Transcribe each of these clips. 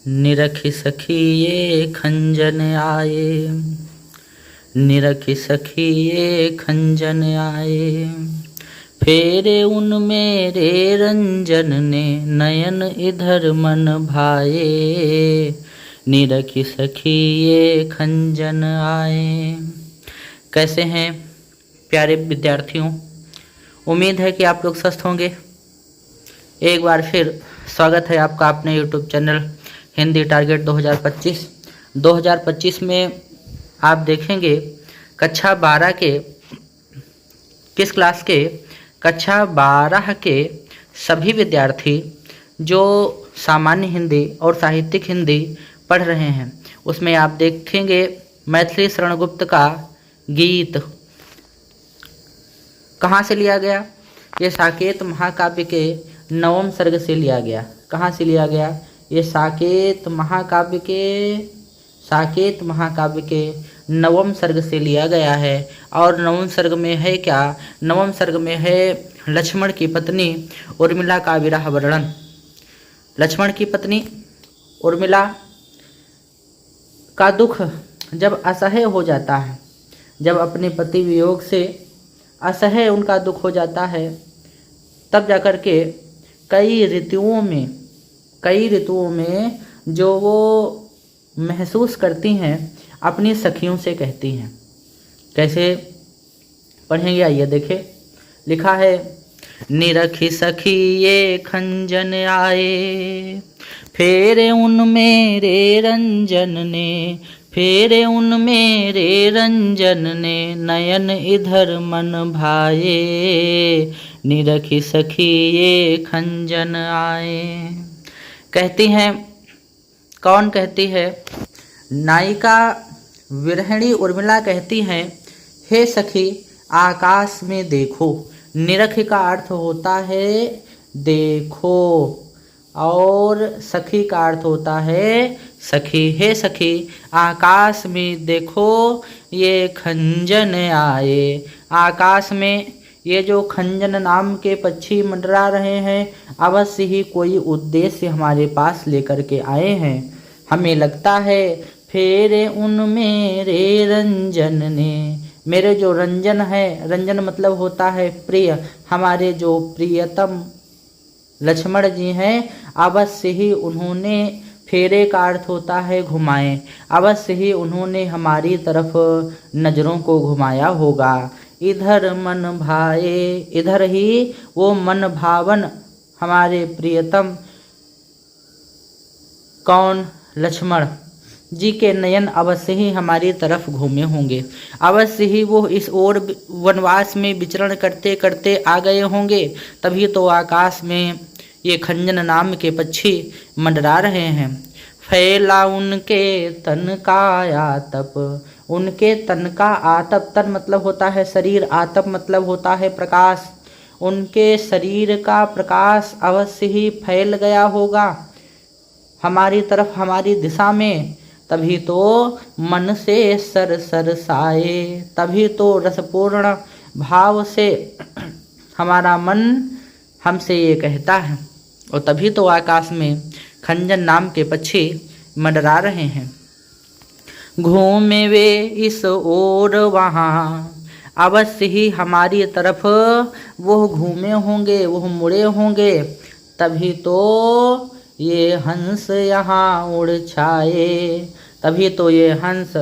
निरखि सखी ये खंजन आए, निरखि सखी ये खंजन आए। फेरे उन मेरे रंजन ने, नयन इधर मन भाए। निरखि सखी ये खंजन आए। कैसे हैं प्यारे विद्यार्थियों? उम्मीद है कि आप लोग स्वस्थ होंगे। एक बार फिर स्वागत है आपका अपने YouTube चैनल हिंदी टारगेट 2025 में आप देखेंगे कक्षा 12 के किस क्लास के कक्षा 12 के सभी विद्यार्थी जो सामान्य हिंदी और साहित्यिक हिंदी पढ़ रहे हैं, उसमें आप देखेंगे मैथिली शरण गुप्त का गीत कहाँ से लिया गया। ये साकेत महाकाव्य के नवम सर्ग से लिया गया। कहाँ से लिया गया? ये साकेत महाकाव्य के नवम सर्ग से लिया गया है। और नवम सर्ग में है क्या? नवम सर्ग में है लक्ष्मण की पत्नी उर्मिला का विरह वर्णन। लक्ष्मण की पत्नी उर्मिला का दुख जब असह्य हो जाता है, जब अपने पति वियोग से असह्य उनका दुख हो जाता है, तब जाकर के कई ऋतुओं में जो वो महसूस करती हैं अपनी सखियों से कहती हैं। कैसे पढ़ेंगे? आइए देखें। लिखा है, निरखि सखी ये खंजन आए, फेरे उन मेरे रंजन ने, फेरे उन मेरे रंजन ने, नयन इधर मन भाए। निरखि सखी ये खंजन आए। कहती हैं, कौन कहती है? नायिका विरहिणी उर्मिला कहती हैं, हे सखी आकाश में देखो। निरख का अर्थ होता है देखो, और सखी का अर्थ होता है सखी। हे सखी आकाश में देखो ये खंजन आए। आकाश में ये जो खंजन नाम के पक्षी मंडरा रहे हैं, अवश्य ही कोई उद्देश्य हमारे पास लेकर के आए हैं। हमें लगता है फेरे उन मेरे रंजन ने, मेरे जो रंजन है, रंजन मतलब होता है प्रिय, हमारे जो प्रियतम लक्ष्मण जी हैं, अवश्य ही उन्होंने, फेरे का अर्थ होता है घुमाए, अवश्य ही उन्होंने हमारी तरफ नज़रों को घुमाया होगा। इधर मन भाए, इधर ही वो मन भावन हमारे प्रियतम कौन? लक्ष्मण जी के नयन अवश्य ही हमारी तरफ घूमे होंगे। अवश्य ही वो इस ओर वनवास में विचरण करते करते आ गए होंगे, तभी तो आकाश में ये खंजन नाम के पक्षी मंडरा रहे हैं। फैला उनके तन का आतप, उनके तन का आतप, तन मतलब होता है शरीर, आतप मतलब होता है प्रकाश। उनके शरीर का प्रकाश अवश्य ही फैल गया होगा हमारी तरफ, हमारी दिशा में, तभी तो मन से सर साए, तभी तो रसपूर्ण भाव से हमारा मन हमसे ये कहता है, और तभी तो आकाश में खंजन नाम के पक्षी मंडरा रहे हैं। घूमे वे इस ओर वहाँ, अवश्य ही हमारी तरफ वो घूमे होंगे, वो मुड़े होंगे, तभी तो ये हंस यहाँ उड़ छाए, तभी तो ये हंस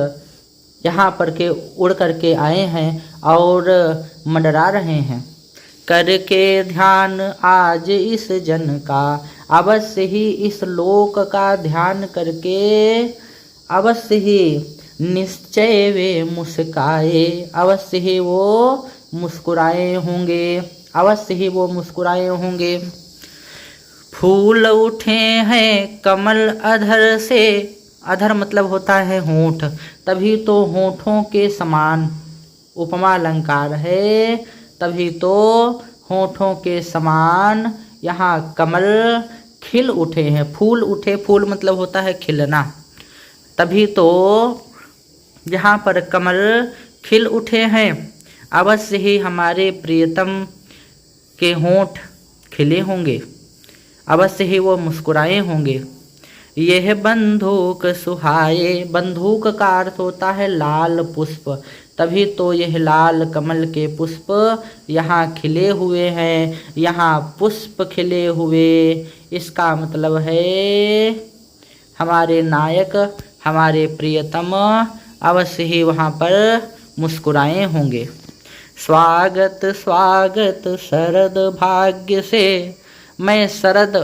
यहाँ पर के उड़ करके आए हैं और मंडरा रहे हैं। करके ध्यान आज इस जन का, अवश्य ही इस लोक का ध्यान करके, अवश्य ही निश्चय वे मुस्काए, अवश्य ही वो मुस्कुराए होंगे, अवश्य ही वो मुस्कुराए होंगे। फूल उठे हैं कमल अधर से, अधर मतलब होता है होंठ, तभी तो होंठों के समान, उपमा अलंकार है, तभी तो होंठों के समान यहाँ कमल खिल उठे हैं। फूल उठे, फूल मतलब होता है खिलना, तभी तो यहाँ पर कमल खिल उठे हैं, अवश्य ही हमारे प्रियतम के होंठ खिले होंगे, अवश्य ही वो मुस्कुराए होंगे। यह बंधुक सुहाए। बंधुक का अर्थ होता है लाल पुष्प, तभी तो यह लाल कमल के पुष्प यहाँ खिले हुए हैं, यहाँ पुष्प खिले हुए। इसका मतलब है हमारे नायक, हमारे प्रियतम अवश्य ही वहाँ पर मुस्कुराए होंगे। स्वागत स्वागत शरद भाग्य से, मैं शरद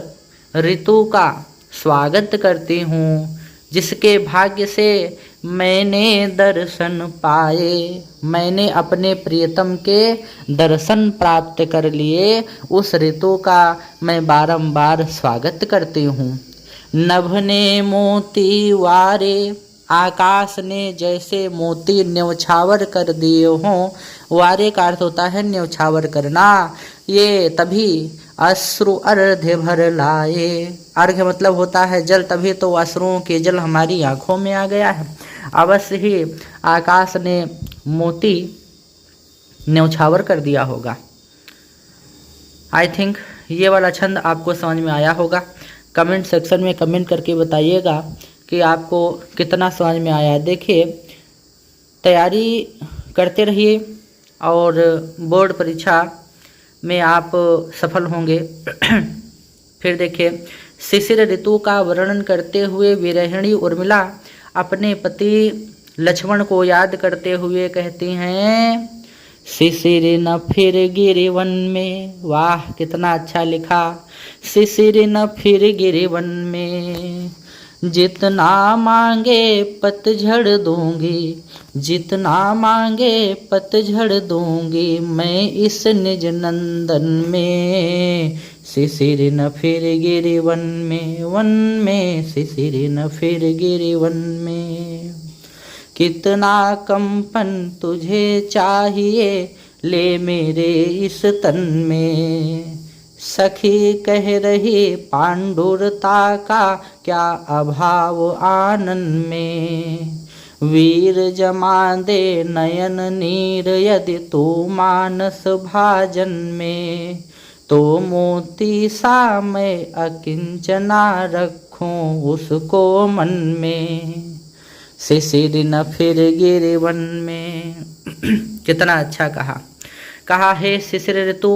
ऋतु का स्वागत करती हूँ, जिसके भाग्य से मैंने दर्शन पाए। मैंने अपने प्रियतम के दर्शन प्राप्त कर लिए, उस ऋतु का मैं बारंबार स्वागत करती हूँ। नभ ने मोती वारे, आकाश ने जैसे मोती न्यौछावर कर दिए हों। वारे का अर्थ होता है न्यौछावर करना। ये तभी अश्रु अर्घ्य भर लाए। अर्घ्य मतलब होता है जल, तभी तो अश्रुओं के जल हमारी आंखों में आ गया है। अवश्य ही आकाश ने मोती न्यौछावर कर दिया होगा। आई थिंक ये वाला छंद आपको समझ में आया होगा। कमेंट सेक्शन में कमेंट करके बताइएगा कि आपको कितना समझ में आया। देखिए, तैयारी करते रहिए और बोर्ड परीक्षा में आप सफल होंगे। फिर देखिए, शिशिर ऋतु का वर्णन करते हुए विरहिणी उर्मिला अपने पति लक्ष्मण को याद करते हुए कहती हैं, शिशिर न फिर गिरे वन में। वाह, कितना अच्छा लिखा। शिशिर न फिर गिरे वन में, जितना मांगे पतझड़ दूंगी, जितना मांगे पतझड़ दूंगी, मैं इस निज नंदन में। शिशिर न फिर गिरे वन में, वन में शिशिर न फिर गिरे वन में। कितना कंपन तुझे चाहिए, ले मेरे इस तन में। सखी कह रही पांडुरता का क्या अभाव आनन में। वीर जमा दे नयन नीर, यदि तू मानस भाजन में। तो मोती सा मैं अकिंचना रखूं उसको मन में। शिशिर न फिर गिरे वन में। कितना अच्छा कहा है शिशिर ऋतु,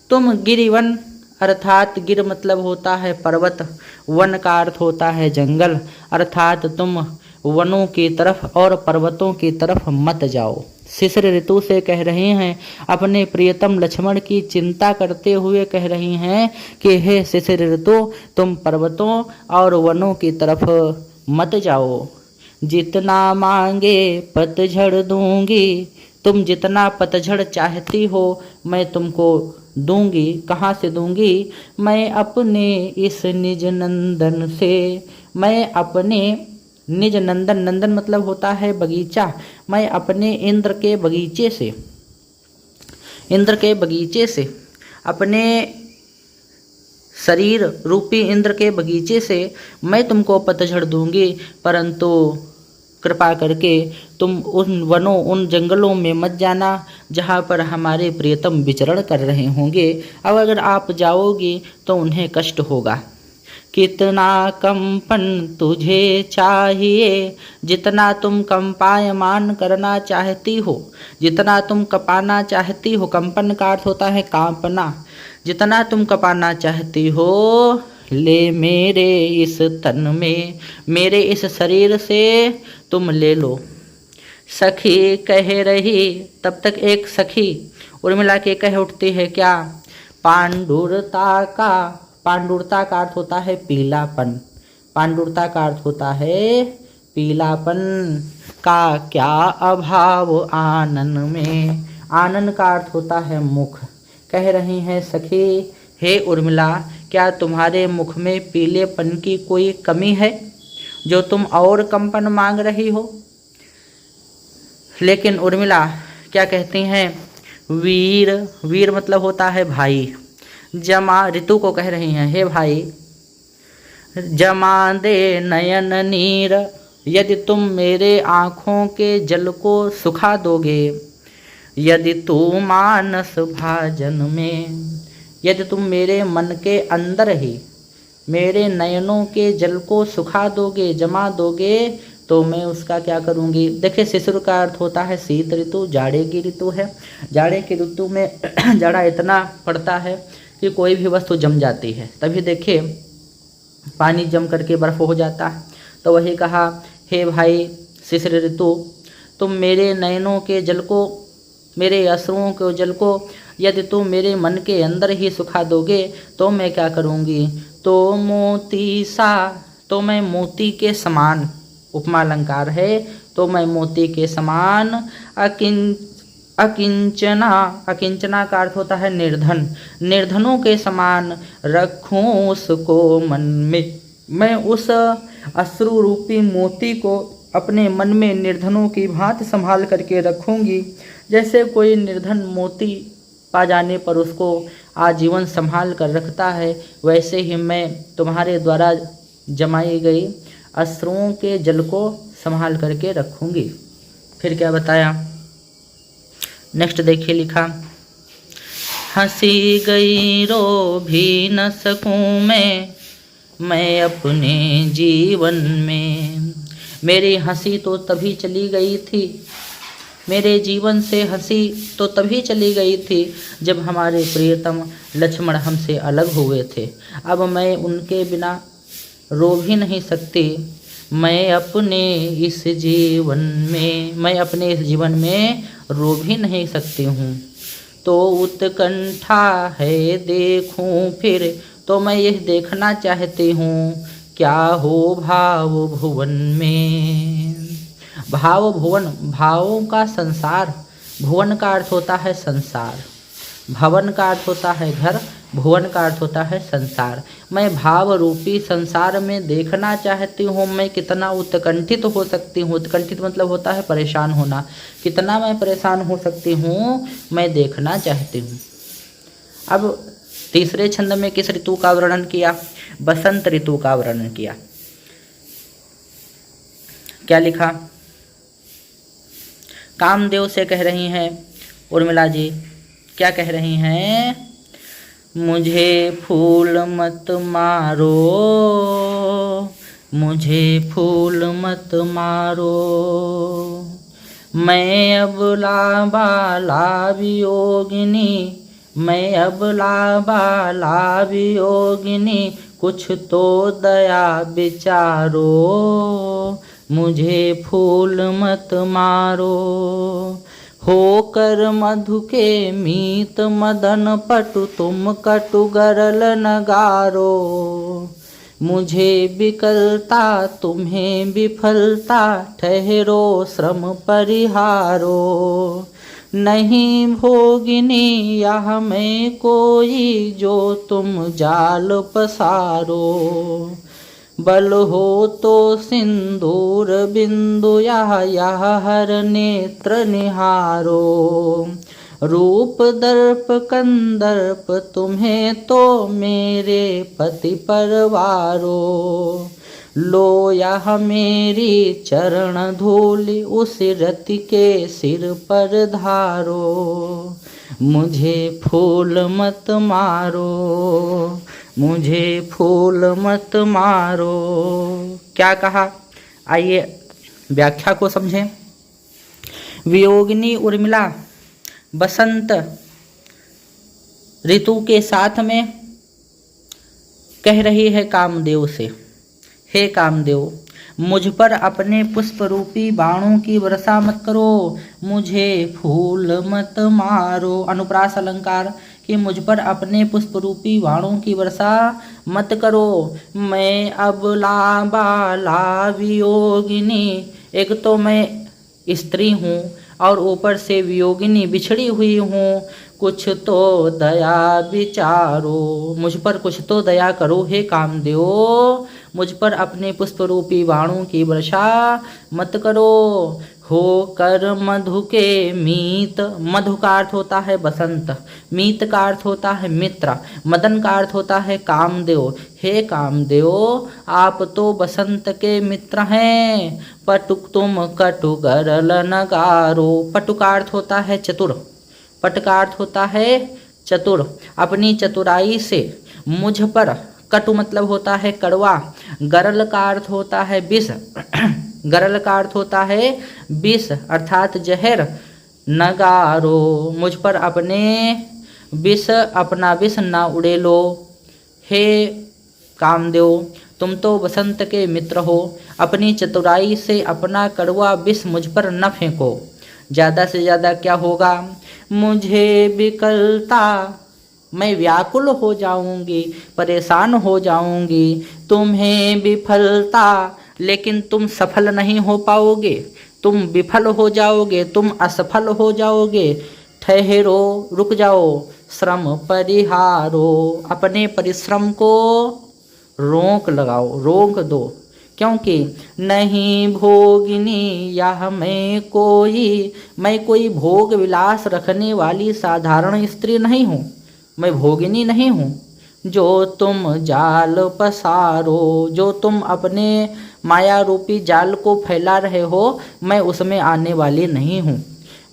तुम गिरिवन, अर्थात गिर मतलब होता है पर्वत, वन का अर्थ होता है जंगल, अर्थात तुम वनों की तरफ और पर्वतों की तरफ मत जाओ। शिशिर ऋतु से कह रही हैं, अपने प्रियतम लक्ष्मण की चिंता करते हुए कह रही हैं कि हे शिशिर ऋतु, तुम पर्वतों और वनों की तरफ मत जाओ। जितना मांगे पतझड़ दूंगी, तुम जितना पतझड़ चाहती हो मैं तुमको दूंगी। कहाँ से दूंगी? मैं अपने इस निज नंदन से। मैं अपने निज नंदन, नंदन मतलब होता है बगीचा, मैं अपने इंद्र के बगीचे से, इंद्र के बगीचे से, अपने शरीर रूपी इंद्र के बगीचे से मैं तुमको पतझड़ दूंगी, परंतु कृपा करके तुम उन वनों, उन जंगलों में मत जाना जहाँ पर हमारे प्रियतम विचरण कर रहे होंगे। अब अगर आप जाओगी तो उन्हें कष्ट होगा। कितना कंपन तुझे चाहिए, जितना तुम कंपायमान करना चाहती हो, जितना तुम कपाना चाहती हो। कंपन का अर्थ होता है कांपना। जितना तुम कपाना चाहती हो, ले मेरे इस तन में, मेरे इस शरीर से तुम ले लो। सखी कह रही, तब तक एक सखी उर्मिला के कह उठती है क्या? पांडुरता का अर्थ होता है पीलापन। पांडुरता का अर्थ होता है पीलापन का क्या अभाव आनन में। आनन का अर्थ होता है मुख। कह रही हैं सखी, हे उर्मिला, क्या तुम्हारे मुख में पीलेपन की कोई कमी है जो तुम और कंपन मांग रही हो? लेकिन उर्मिला क्या कहती हैं? वीर, वीर मतलब होता है भाई। जमा, ऋतु को कह रही हैं, हे भाई, जमा दे नयन नीर, यदि तुम मेरे आँखों के जल को सुखा दोगे। यदि तू मानस भाजन में, यदि तुम मेरे मन के अंदर ही मेरे नयनों के जल को सुखा दोगे, जमा दोगे, तो मैं उसका क्या करूँगी। देखिए शिशिर का अर्थ होता है शीत ऋतु, जाड़े की ऋतु है। जाड़े की ऋतु में जाड़ा इतना पड़ता है कि कोई भी वस्तु जम जाती है। तभी देखिए पानी जम करके बर्फ़ हो जाता है। तो वही कहा, हे भाई शिशिर ऋतु, तुम मेरे नयनों के जल को, मेरे अश्रुओं के जल को यदि तुम मेरे मन के अंदर ही सुखा दोगे तो मैं क्या करूँगी। तो मोती सा, तो मैं मोती के समान, उपमा अलंकार है, तो मैं मोती के समान अकिंचना, अकिंचना का अर्थ होता है निर्धन, निर्धनों के समान रखूं उसको मन में। मैं उस अश्रु रूपी मोती को अपने मन में निर्धनों की भांति संभाल करके रखूंगी। जैसे कोई निर्धन मोती पा जाने पर उसको आजीवन संभाल कर रखता है, वैसे ही मैं तुम्हारे द्वारा जमाई गई अश्रुओं के जल को संभाल करके रखूंगी। फिर क्या बताया, नेक्स्ट देखिए लिखा, हंसी गई रो भी न सकूं मैं अपने जीवन में। मेरी हंसी तो तभी चली गई थी, मेरे जीवन से हंसी तो तभी चली गई थी जब हमारे प्रियतम लक्ष्मण हमसे अलग हुए थे। अब मैं उनके बिना रो भी नहीं सकती। मैं अपने इस जीवन में रो भी नहीं सकती हूँ। तो उत्कंठा है देखूं फिर, तो मैं यह देखना चाहती हूँ क्या हो भाव भुवन में। भाव भुवन, भावों का संसार, भुवन का अर्थ होता है संसार, भवन का अर्थ होता है घर, भुवन का अर्थ होता है संसार। मैं भाव रूपी संसार में देखना चाहती हूँ। मैं कितना उत्कंठित हो सकती हूँ, उत्कंठित मतलब होता है परेशान होना, कितना मैं परेशान हो सकती हूँ मैं देखना चाहती हूँ। अब तीसरे छंद में किस ऋतु का वर्णन किया, बसंत ऋतु का वर्णन किया। क्या लिखा, कामदेव से कह रही हैं उर्मिला जी, क्या कह रही हैं, मुझे फूल मत मारो, मुझे फूल मत मारो, मैं अबला बाला वियोगिनी, मैं अबला बाला वियोगिनी, कुछ तो दया विचारो, मुझे फूल मत मारो। होकर मधु के मीत मदन पटु तुम कटु गरल नगारो, मुझे विकलता तुम्हें विफलता, ठहरो श्रम परिहारो। नहीं भोगिनी यह मैं कोई, जो तुम जाल पसारो, बल हो तो सिंदूर बिंदु यह हर नेत्र निहारो, रूप दर्प कंदर्प तुम्हें तो मेरे पति परवारो, लो यह मेरी चरण धूलि उस रति के सिर पर धारो, मुझे फूल मत मारो, मुझे फूल मत मारो। क्या कहा, आइए व्याख्या को समझें। वियोगिनी उर्मिला बसंत ऋतु के साथ में कह रही है कामदेव से, हे कामदेव, मुझ पर अपने पुष्प रूपी बाणों की वर्षा मत करो, मुझे फूल मत मारो। अनुप्रास अलंकार कि मुझ पर अपने पुष्प रूपी बाणों की वर्षा मत करो। मैं अबला बाला वियोगिनी, एक तो मैं स्त्री हूँ और ऊपर से वियोगिनी बिछड़ी हुई हूँ, कुछ तो दया विचारो, मुझ पर कुछ तो दया करो हे कामदेव, मुझ पर अपने पुष्प रूपी बाणों की वर्षा मत करो। हो कर मधु के मीत, मधु का अर्थ होता है बसंत, मीत का अर्थ होता है मित्र, मदन का अर्थ होता है कामदेव। हे कामदेव, आप तो बसंत के मित्र हैं। पटुक तुम कटु गरल नगारो, पटु का अर्थ होता है चतुर, पट का अर्थ होता है चतुर। अपनी चतुराई से मुझ पर कटु मतलब होता है कड़वा, गरल का अर्थ होता है विष, गरल का अर्थ होता है विष अर्थात जहर। नगारो मुझ पर अपना विष ना उड़े लो। हे कामदेव तुम तो वसंत के मित्र हो, अपनी चतुराई से अपना कड़वा विष मुझ पर न फेंको। ज़्यादा से ज़्यादा क्या होगा, मुझे विकलता, मैं व्याकुल हो जाऊंगी, परेशान हो जाऊंगी। तुम्हें विफलता, लेकिन तुम सफल नहीं हो पाओगे, तुम विफल हो जाओगे, तुम असफल हो जाओगे। ठहरो, रुक जाओ। श्रम परिहारो, अपने परिश्रम को रोक लगाओ, रोक दो। क्योंकि नहीं भोगिनी यह मैं कोई भोग विलास रखने वाली साधारण स्त्री नहीं हूँ, मैं भोगिनी नहीं हूँ। जो तुम जाल पसारो, जो तुम अपने माया रूपी जाल को फैला रहे हो, मैं उसमें आने वाली नहीं हूँ।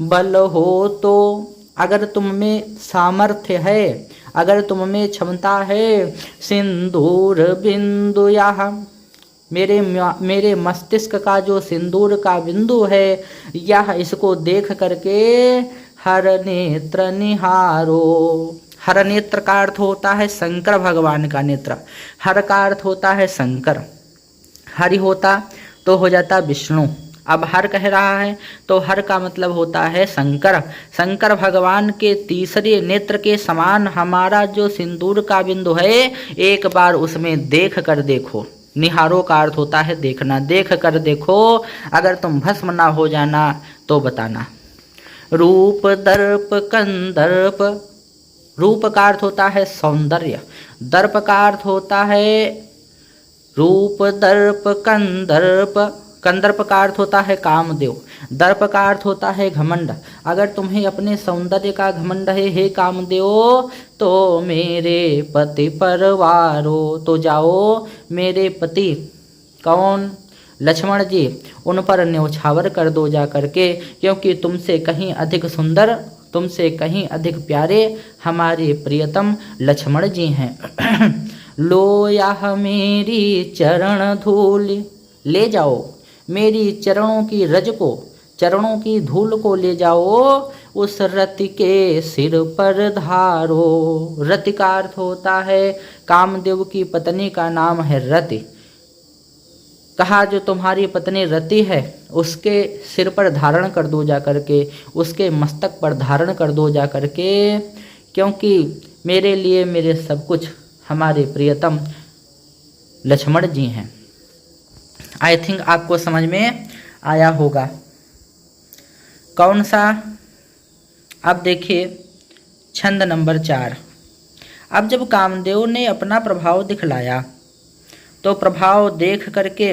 बल हो तो, अगर तुम में सामर्थ्य है, अगर तुम में क्षमता है, सिंदूर बिंदु यह, मेरे मस्तिष्क का जो सिंदूर का बिंदु है, यह इसको देख करके हर नेत्र निहारो। हर नेत्र का अर्थ होता है शंकर भगवान का नेत्र, हर का अर्थ होता है शंकर, हरि होता तो हो जाता विष्णु, अब हर कह रहा है तो हर का मतलब होता है शंकर। शंकर भगवान के तीसरे नेत्र के समान हमारा जो सिंदूर का बिंदु है, एक बार उसमें देख कर देखो। निहारो का अर्थ होता है देखना, देख कर देखो, अगर तुम भस्म ना हो जाना तो बताना। रूप दर्प कंदर्प, रूप का अर्थ होता है सौंदर्य, दर्प का अर्थ होता है रूप, दर्प कंदर्प, कंदर्प का अर्थ होता है कामदेव, दर्प का अर्थ होता है घमंड। अगर तुम्हें अपने सौंदर्य का घमंड है हे कामदेव, तो मेरे पति परवारो, तो जाओ मेरे पति कौन, लक्ष्मण जी, उन पर न्यौछावर कर दो जा करके, क्योंकि तुमसे कहीं अधिक सुंदर, तुमसे कहीं अधिक प्यारे हमारे प्रियतम लक्ष्मण जी हैं। लो यह मेरी चरण धूल, ले जाओ मेरी चरणों की रज को, चरणों की धूल को ले जाओ, उस रति के सिर पर धारो। रति का अर्थ होता है, कामदेव की पत्नी का नाम है रति। कहा जो तुम्हारी पत्नी रति है उसके सिर पर धारण कर दो जा करके, उसके मस्तक पर धारण कर दो जा करके, क्योंकि मेरे लिए मेरे सब कुछ हमारे प्रियतम लक्ष्मण जी हैं। आई थिंक आपको समझ में आया होगा। कौन सा, अब देखिए छंद नंबर 4। अब जब कामदेव ने अपना प्रभाव दिखलाया तो प्रभाव देख करके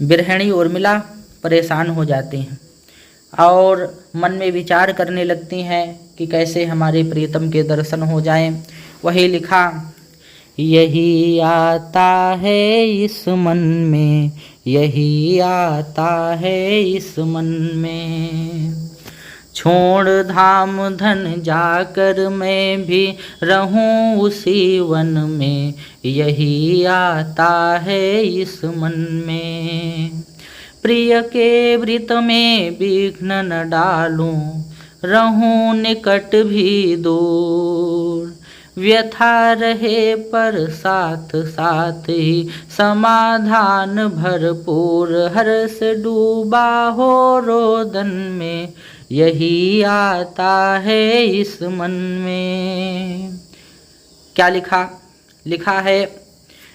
बिरहणी उर्मिला परेशान हो जाती हैं और मन में विचार करने लगती हैं कि कैसे हमारे प्रियतम के दर्शन हो जाएं। वही लिखा, यही आता है इस मन में, यही आता है इस मन में, छोड़ धाम धन जाकर मैं भी रहूं उसी वन में, यही आता है इस मन में। प्रिय के वृत में विघ्न न डालूं, रहूं निकट भी दूर, व्यथा रहे पर साथ साथ ही समाधान भरपूर, हर्ष डूबा हो रोदन में, यही आता है इस मन में। क्या लिखा, लिखा है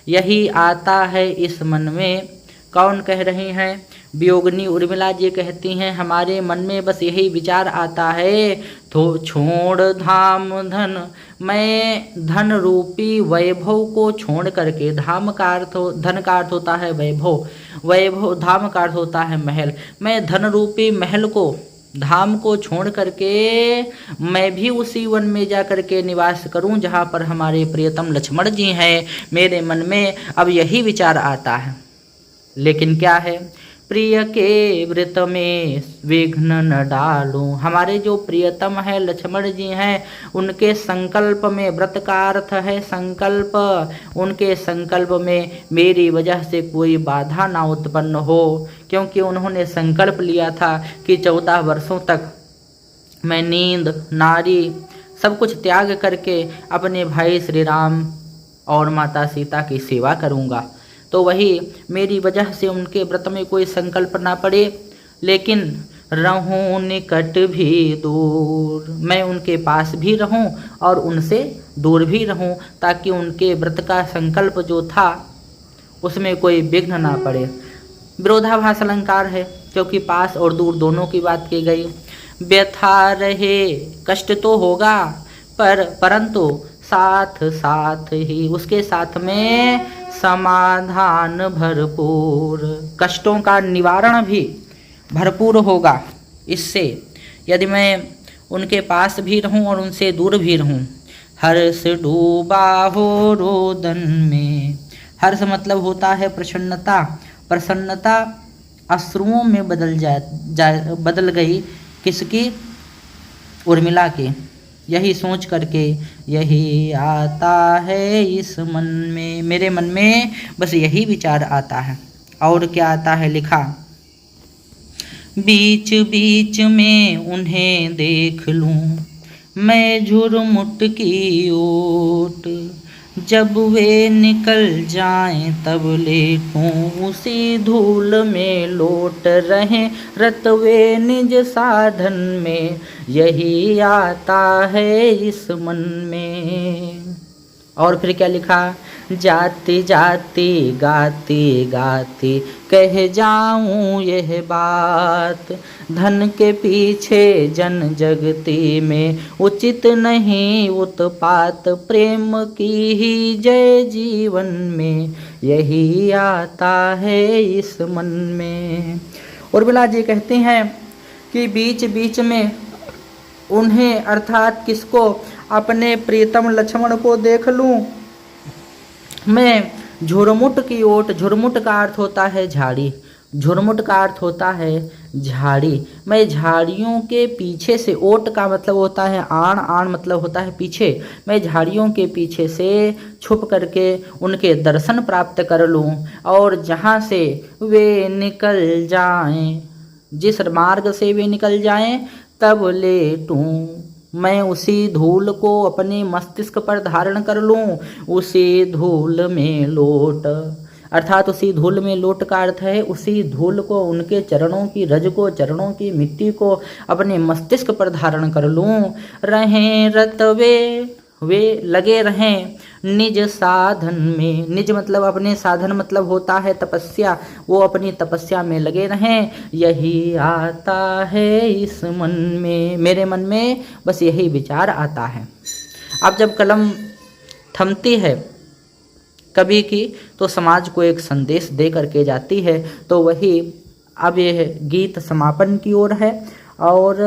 यही आता है इस मन में। कौन कह रही हैं, वियोगिनी उर्मिला जी कहती हैं, हमारे मन में बस यही विचार आता है, तो छोड़ धाम धन, मैं धन रूपी वैभव को छोड़ करके, धाम का अर्थ, धन का अर्थ होता है वैभव, वैभव धाम का अर्थ होता है महल, मैं धन रूपी महल को, धाम को छोड़ करके मैं भी उसी वन में जा करके निवास करूं जहां पर हमारे प्रियतम लक्ष्मण जी हैं। मेरे मन में अब यही विचार आता है, लेकिन क्या है, प्रिय के व्रत में विघ्न न डालूं। हमारे जो प्रियतम है लक्ष्मण जी हैं, उनके संकल्प में, व्रत का अर्थ है संकल्प, उनके संकल्प में मेरी वजह से कोई बाधा ना उत्पन्न हो, क्योंकि उन्होंने संकल्प लिया था कि 14 वर्षों तक मैं नींद, नारी सब कुछ त्याग करके अपने भाई श्री राम और माता सीता की सेवा करूँगा। तो वही मेरी वजह से उनके व्रत में कोई संकल्प ना पड़े, लेकिन रहूं निकट भी दूर, मैं उनके पास भी रहूं और उनसे दूर भी रहूं, ताकि उनके व्रत का संकल्प जो था उसमें कोई विघ्न ना पड़े। विरोधाभास अलंकार है, क्योंकि पास और दूर दोनों की बात की गई। व्यथा रहे, कष्ट तो होगा, परंतु साथ साथ ही उसके साथ में समाधान भरपूर, कष्टों का निवारण भी भरपूर होगा। इससे यदि मैं उनके पास भी रहूं और उनसे दूर भी रहूं। हर्ष डूबा हो रोदन में, हर्ष मतलब होता है प्रसन्नता, प्रसन्नता अश्रुओं में बदल गई किसकी? उर्मिला की। यही सोच करके यही आता है इस मन में, मेरे मन में बस यही विचार आता है। और क्या आता है? लिखा, बीच बीच में उन्हें देख लूं मैं झुरमुट की ओट, जब वे निकल जाएं तब लेटूं उसी धूल में लोट रहे रत वे निज साधन में, यही आता है इस मन में। और फिर क्या लिखा? जाती जाती गाती गाती कह जाऊं यह बात, धन के पीछे जन जगती में उचित नहीं उत्पात, प्रेम की ही जय जीवन में यही आता है इस मन में। उर्मिला जी कहती हैं कि बीच बीच में उन्हें, अर्थात किसको? अपने प्रीतम लक्ष्मण को देख लूं मैं झुरमुट की ओट। झुरमुट का अर्थ होता है झाड़ी, झुरमुट का अर्थ होता है झाड़ी। मैं झाड़ियों के पीछे से, ओट का मतलब होता है आण, आण मतलब होता है पीछे, मैं झाड़ियों के पीछे से छुप करके उनके दर्शन प्राप्त कर लूं, और जहाँ से वे निकल जाएं, जिस मार्ग से वे निकल जाएं, तब लेटूं मैं उसी धूल को अपने मस्तिष्क पर धारण कर लूं, उसी धूल में लोट। अर्थात उसी धूल में लोट का अर्थ है उसी धूल को, उनके चरणों की रज को, चरणों की मिट्टी को अपने मस्तिष्क पर धारण कर लूं। रहें रत वे लगे रहें निज साधन में, निज मतलब अपने, साधन मतलब होता है तपस्या, वो अपनी तपस्या में लगे रहें, यही आता है इस मन में, मेरे मन में बस यही विचार आता है। अब जब कलम थमती है कवि की, तो समाज को एक संदेश दे करके जाती है। तो वही अब यह गीत समापन की ओर है, और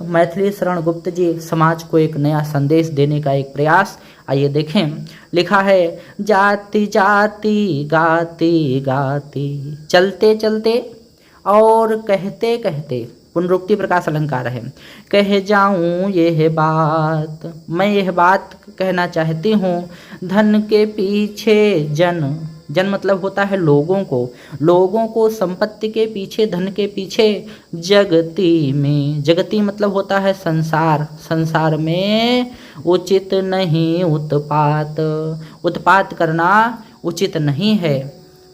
मैथिली शरण गुप्त जी समाज को एक नया संदेश देने का एक प्रयास, आइए देखें। लिखा है, जाती जाती गाती गाती, चलते चलते और कहते कहते, पुनरुक्ति प्रकाश अलंकार है, कह जाऊं यह बात, मैं यह बात कहना चाहती हूँ, धन के पीछे जन, जन मतलब होता है लोगों को संपत्ति के पीछे, धन के पीछे, जगती में, जगती मतलब होता है संसार, संसार में उचित नहीं उत्पात, उत्पात करना उचित नहीं है,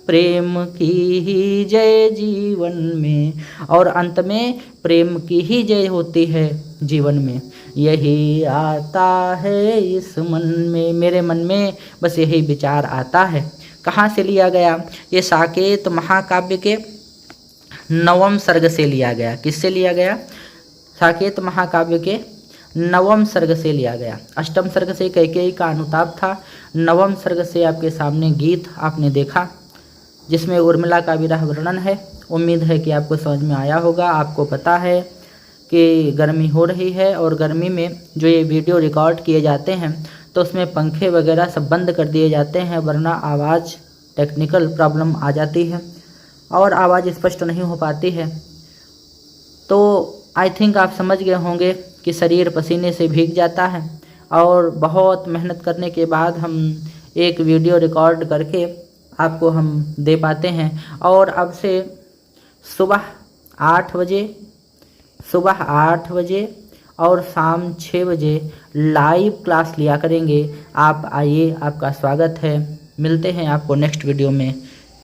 प्रेम की ही जय जीवन में, और अंत में प्रेम की ही जय होती है जीवन में, यही आता है इस मन में, मेरे मन में बस यही विचार आता है। कहाँ से लिया गया? ये साकेत महाकाव्य के 9वें सर्ग से लिया गया। किससे लिया गया? साकेत महाकाव्य के 9वें सर्ग से लिया गया। 8वें सर्ग से कैकेयी का अनुताप था, 9वें सर्ग से आपके सामने गीत आपने देखा, जिसमें उर्मिला का विरह वर्णन है। उम्मीद है कि आपको समझ में आया होगा। आपको पता है कि गर्मी हो रही है, और गर्मी में जो ये वीडियो रिकॉर्ड किए जाते हैं तो उसमें पंखे वगैरह सब बंद कर दिए जाते हैं, वरना आवाज़ टेक्निकल प्रॉब्लम आ जाती है। और आवाज़ स्पष्ट नहीं हो पाती है। तो आई थिंक आप समझ गए होंगे कि शरीर पसीने से भीग जाता है और बहुत मेहनत करने के बाद हम एक वीडियो रिकॉर्ड करके आपको हम दे पाते हैं। और अब से सुबह 8 बजे और शाम 6 बजे लाइव क्लास लिया करेंगे। आप आइए, आपका स्वागत है। मिलते हैं आपको नेक्स्ट वीडियो में।